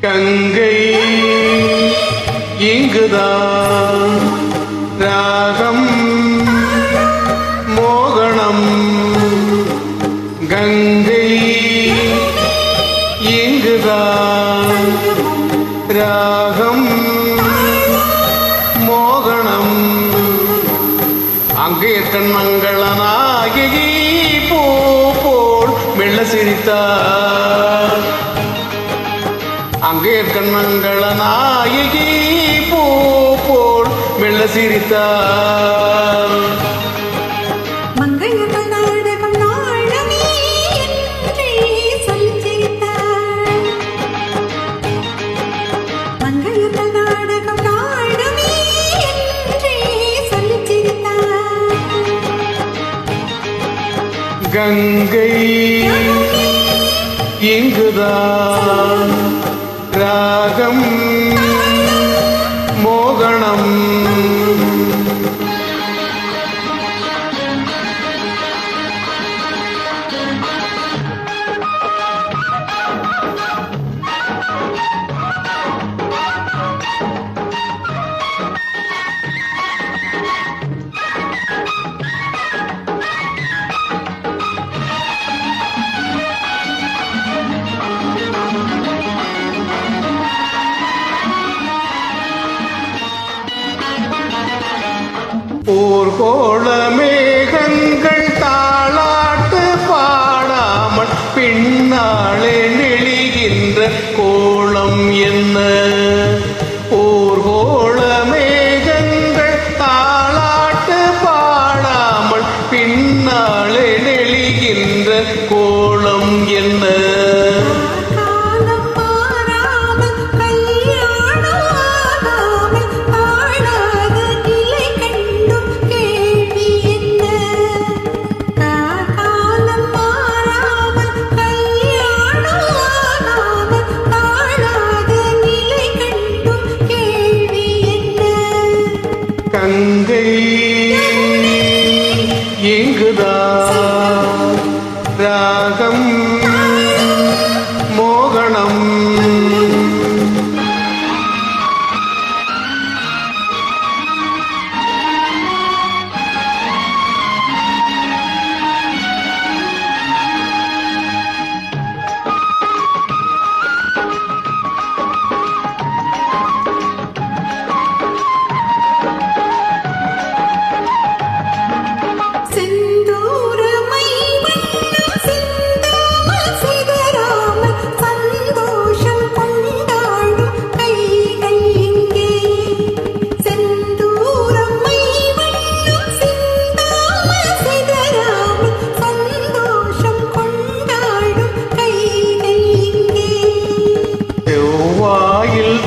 கங்கை இங்குதான் ராகம் மோகனம். கங்கை இங்குதான் ராகம் மோகனம். அங்கே கண்மங்களனாகி பூ போல் மெல்ல சிரித்தார். அங்கே கண்மங்களனாகி பூ போல் மெல்ல சிரித்தார். கங்கை இங்குதான் ராகம் மோகனம். போர்கோள மேகங்கள் தாளாட்டு பாடாமல் பின்னாலே நெளிகின்ற கோலம் என்ன? போர்கோள மேகங்கள் தாளாட்டு பாடாமல் பின்னாலே நெளிகின்ற கோலம் என்ன? கங்கை இங்குதான் ராகம் மோகனம்.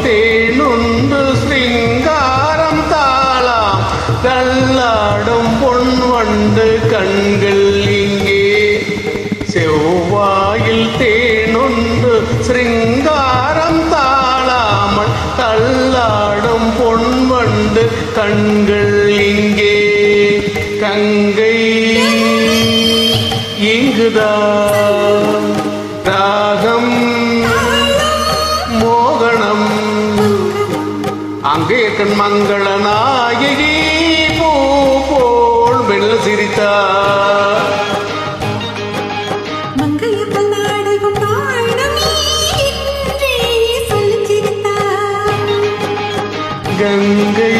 தேனொன்று சிங்காரம் தாளாம் தள்ளாடும் பொன் வண்டு கண்கள் இங்கே. செவ்வாயில் தேனொன்று சிங்காரம் தாளாமல் தள்ளாடும் பொன் வண்டு கண்கள் இங்கே. கங்கை இங்குதான் ராகம் மோகனம். அங்கே கண்மங்களனாகி பூ போல் மெல்ல சிரித்தார். கங்கை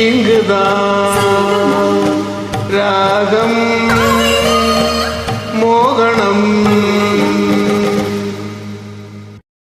இங்குதான் ராகம்